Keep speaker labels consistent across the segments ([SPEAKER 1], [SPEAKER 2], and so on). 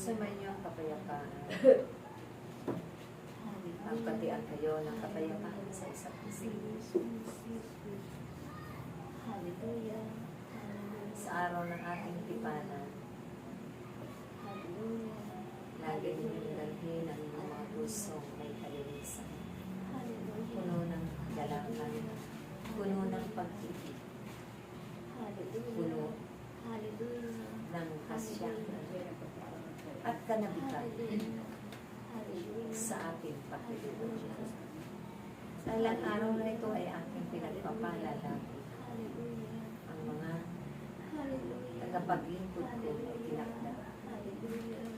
[SPEAKER 1] Sumainyo ang kapayapaan. Magpatian kayo ng kapayapaan sa isa't isa.
[SPEAKER 2] Hallelujah.
[SPEAKER 1] Sa araw ng ating tipanan,
[SPEAKER 2] Hallelujah.
[SPEAKER 1] lagi ninyong dalhin ang inyong mga pusong may kalinisan.
[SPEAKER 2] Hallelujah.
[SPEAKER 1] Puno ng galangan, puno ng pag-ibig,
[SPEAKER 2] Hallelujah.
[SPEAKER 1] puno
[SPEAKER 2] Hallelujah.
[SPEAKER 1] ng kasyanan at kanabikan
[SPEAKER 2] Hallelujah.
[SPEAKER 1] sa ating Panginoon. Sa ilang araw na ito ay ating pinagpapalala
[SPEAKER 2] Hallelujah.
[SPEAKER 1] ang mga
[SPEAKER 2] Hallelujah.
[SPEAKER 1] tagapaglingkod ko ay tinakda.
[SPEAKER 2] Hallelujah.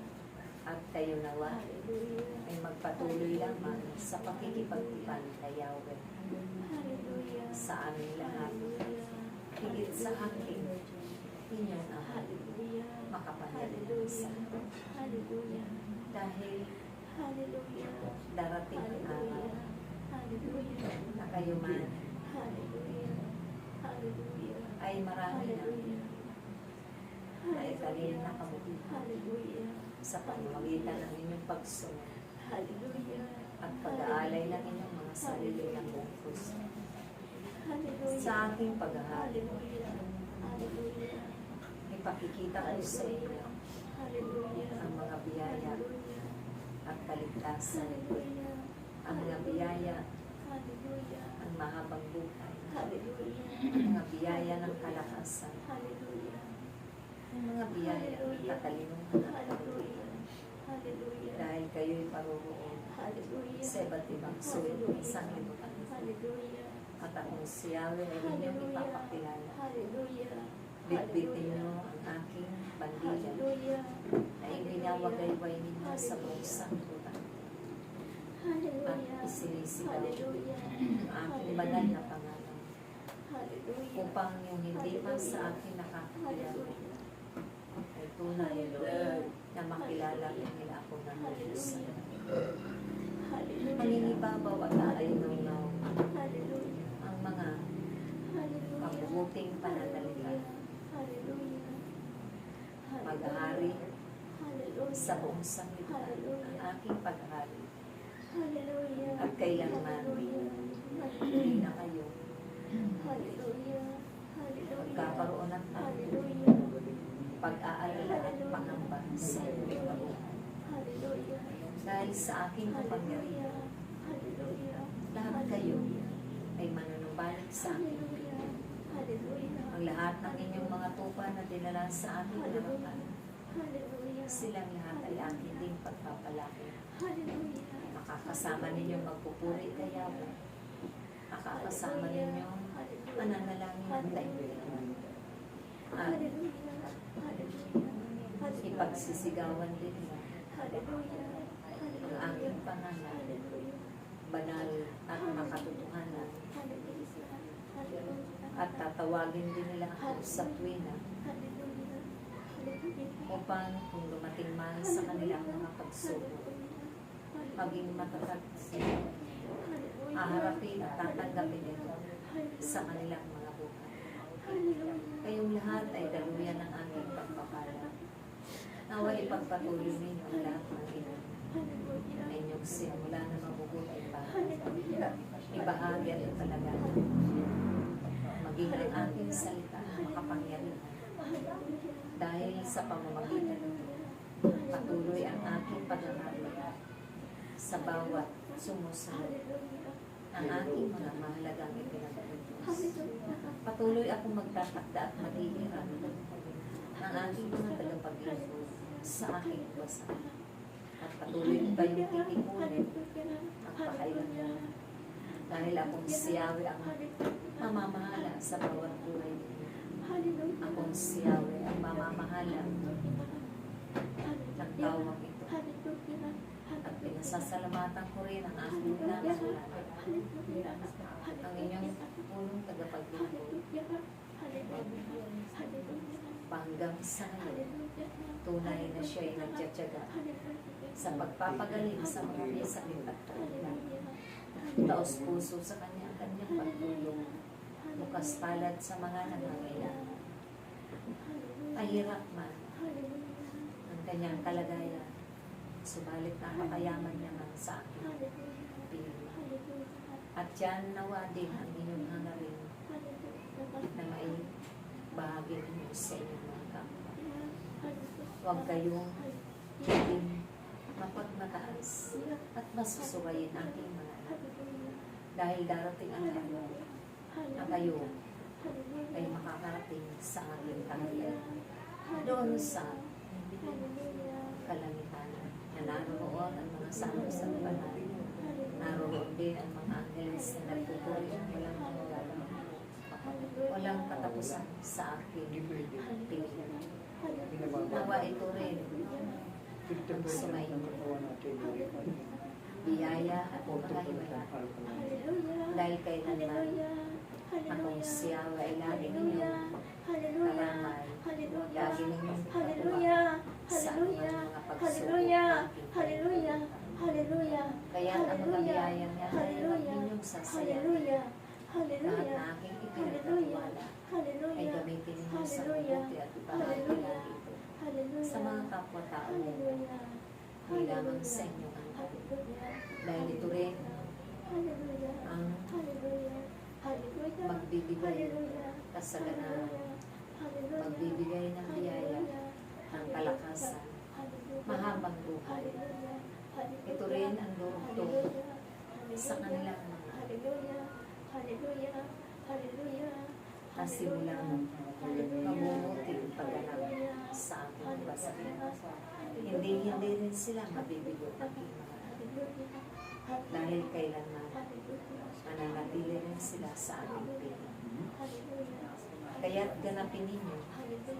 [SPEAKER 1] At kayo nawa
[SPEAKER 2] Hallelujah.
[SPEAKER 1] ay magpatuloy lamang sa pakikipagtipan kay Yahweh
[SPEAKER 2] Hallelujah.
[SPEAKER 1] sa aming lahat. Higit sa aking inyong Ama,
[SPEAKER 2] Hallelujah.
[SPEAKER 1] makapangyarihan sa
[SPEAKER 2] Hallelujah.
[SPEAKER 1] dahil
[SPEAKER 2] Hallelujah.
[SPEAKER 1] darating ang araw
[SPEAKER 2] Hallelujah.
[SPEAKER 1] na kayo man
[SPEAKER 2] Hallelujah. Hallelujah.
[SPEAKER 1] ay marami na
[SPEAKER 2] Hallelujah.
[SPEAKER 1] na italin na kamuti
[SPEAKER 2] Hallelujah.
[SPEAKER 1] sa pamamagitan ng inyong pagsunod
[SPEAKER 2] Hallelujah.
[SPEAKER 1] at pag-aalay ng inyong mga sarili ng buong puso.
[SPEAKER 2] Hallelujah.
[SPEAKER 1] Sa aking paghahari,
[SPEAKER 2] Hallelujah. Hallelujah.
[SPEAKER 1] ipakikita ko sa inyo
[SPEAKER 2] Hallelujah.
[SPEAKER 1] ang mga biyaya
[SPEAKER 2] Hallelujah.
[SPEAKER 1] at kaligtasan,
[SPEAKER 2] Hallelujah.
[SPEAKER 1] ang mga biyaya,
[SPEAKER 2] Hallelujah.
[SPEAKER 1] ang mahabang buhay,
[SPEAKER 2] Hallelujah.
[SPEAKER 1] ang mga biyaya ng kalakasan,
[SPEAKER 2] Hallelujah.
[SPEAKER 1] ang mga biyaya ng katalinuhan at
[SPEAKER 2] Hallelujah. Hallelujah.
[SPEAKER 1] dahil kayo'y paroroon
[SPEAKER 2] Hallelujah.
[SPEAKER 1] sa iba't ibang sulit ng sanglibutan.
[SPEAKER 2] Hallelujah.
[SPEAKER 1] At akong si Yahweh ay inyong ipapakilala.
[SPEAKER 2] Hallelujah.
[SPEAKER 1] Bitbitin niyo ang aking bandila
[SPEAKER 2] Hallelujah.
[SPEAKER 1] na ibinawagayway ninyo sa buong sanglibutan at
[SPEAKER 2] Hallelujah.
[SPEAKER 1] isinisigaw
[SPEAKER 2] Hallelujah.
[SPEAKER 1] ang aking banal na pangalan
[SPEAKER 2] Hallelujah.
[SPEAKER 1] upang yung hindi pa sa akin nakakakilala ay tunay na makilala nila ako ng Diyos.
[SPEAKER 2] Hallelujah.
[SPEAKER 1] Mangingibabaw at aayaw-naw
[SPEAKER 2] Hallelujah.
[SPEAKER 1] ang mga
[SPEAKER 2] Hallelujah.
[SPEAKER 1] mabubuting pananalita,
[SPEAKER 2] Hallelujah.
[SPEAKER 1] paghahari
[SPEAKER 2] Hallelujah.
[SPEAKER 1] sa buong sanglibutan, ang aking paghahari.
[SPEAKER 2] Hallelujah.
[SPEAKER 1] At kailanman, hindi na kayo
[SPEAKER 2] Hallelujah. Hallelujah.
[SPEAKER 1] magkakaroon ng
[SPEAKER 2] Hallelujah.
[SPEAKER 1] pag-aalala at pangamba sa inyong buhay.
[SPEAKER 2] Hallelujah.
[SPEAKER 1] Dahil sa aking kapangyarihan,
[SPEAKER 2] Hallelujah.
[SPEAKER 1] lahat kayo ay manunumbalik sa aking
[SPEAKER 2] Hallelujah. Hallelujah.
[SPEAKER 1] ang lahat ng inyong mga tupa na dinala sa aking harapan,
[SPEAKER 2] Hallelujah.
[SPEAKER 1] silang lahat ay aking ding pagpapalaki.
[SPEAKER 2] Hallelujah.
[SPEAKER 1] Makakasama ninyong magpupuri kay Yahweh. Makakasama ninyong mananalangin ng daigdigan. At
[SPEAKER 2] Hallelujah. Hallelujah.
[SPEAKER 1] ipagsisigawan din nila
[SPEAKER 2] Hallelujah.
[SPEAKER 1] ang aking pangalan, banal at makatotohanan. At tatawagin din nila ako sa tuwina upang kung dumating man sa kanilang mga pagsubok, maging matatag sila. Haharapin at tatanggapin ito sa kanilang mga buhay. Kayong lahat ay daluyan ng aking pagpapala. Nawa ipagpatuloy ninyo ang lahat ng inyong na inyong simula na mabubuhay pa. Ibahagi at talaga. Maging ang aking salita makapangyarihan. Dahil sa pamamagitan nito, patuloy ang aking paghahabi sa bawat sumusunod ang aking mga mahalagang ipinag-utos. Patuloy akong magtatakda at maghihiram ng aking mga tagapaglingkod sa aking basan. At patuloy ko kayong titipunin ang pakailangan. Dahil akong si Yahweh ang mamamahala sa bawat buhay ninyo. Akong si Yahweh ang mamamahala ng tawang ito. At pinasasalamatan ko rin ang aking nangangalaga, ang inyong punong tagapaglingkod. Hanggang sa ngayon, tunay na siya'y nagtsatsaga sa pagpapagaling sa mga may sakit at kahilan. Taos puso sa kanyang pagtulong, bukas palad sa mga nangangailangan. Mahirap man ang kanyang kalagayan. Subalit napakayaman niya man sa akin. Pili. At yan nawa din ang inyong hangarin na may bahagi ninyo sa inyong mga kapwa. Huwag kayong hindi mapagmataas at masusuwayin aking mga anak. Dahil darating ang araw na kayo ay makakarating sa aking kaharian. Doon sa kalangitan na naroon ang mga santo sa banal. Naroon din ang mga angeles na nagpupuri ng walang hanggan. Walang katapusan sa aking piling. Nawa ito rin ang sumayin. Biyaya at pagkahiwala. Dahil kailanman akong siya ay lagi ninyong kalamay. Lagi ninyong kapuha sa anumang mga pagsubok. Kaya ang mga biyayang yan ay huwag ninyong sasayahin. Lahat na aking ipinagkatiwala ay gamitin ninyo sa mabuti at ibahagi lagi ito sa mga kapwa-tao ninyo. Hindi lamang sa inyong anak. Dahil ito rin ang magbibigay kasaganahan, magbibigay ng biyaya, ng kalakasan, mahabang buhay. Ito rin ang durugtong sa kanilang mga kasimulang mabubuting pagganap sa ating basahin. Hindi rin sila mabibigo ng mga dahil kailanman mananatili rin sila sa ating piling. Kaya't ganapin ninyo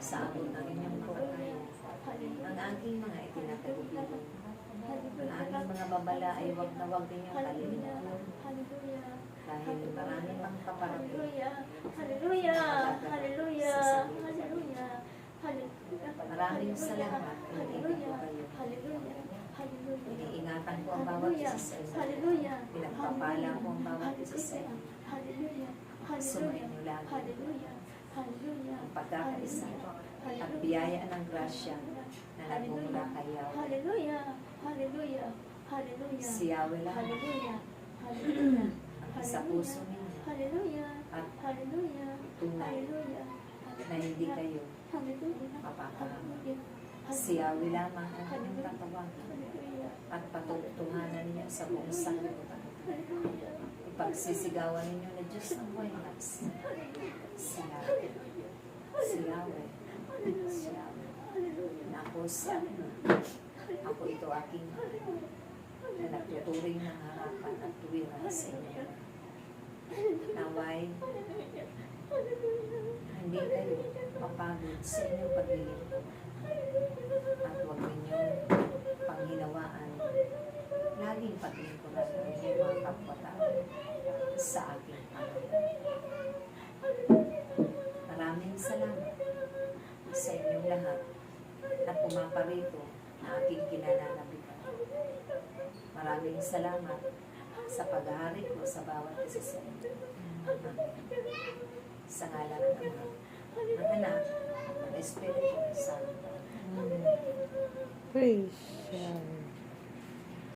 [SPEAKER 1] sa abot ng inyong makakaya ang aking mga itinatagubilin. Ang aking mga babala ay wag na wag ninyong kalimutan dahil marami pang paparating. Maraming salamat. Iniingat ko kayo. Iniingatan ko ang bawat isa sa inyo. Pinagpapala ko ang bawat isa sa inyo. Sumayin niyo lagi ang pagkakaisa at biyaya ng grasya na nagmumula kay Yahweh. Si Yahweh lang ang isa puso ninyo at tunay na hindi kayo mapapahamak. Si Yahweh lamang ang inyong tatawagan at patutuhanan ninyo sa buong sanlibutan. Ipagsisigawan ninyo na Diyos ng buhay lakas. Si Yahweh. Si Yahweh. Si Yahweh. Na ako siya. Ako ito aking na nagtuturing ng harapan at tuwiran sa inyo. Naway, hindi kayo mapagod sa inyong paglilingkod. At huwag ninyong panghinawaan. Laging paglingkuran ng inyong mga kapwa-tao sa aking Panginoon. Maraming salamat sa inyong lahat na pumaparito na aking kinananabigan. Maraming salamat sa paghahari ko sa bawat isa sa inyo. Sa ngalan ng Ama, ng Anak, ng Espiritu Santo.
[SPEAKER 3] Praise God.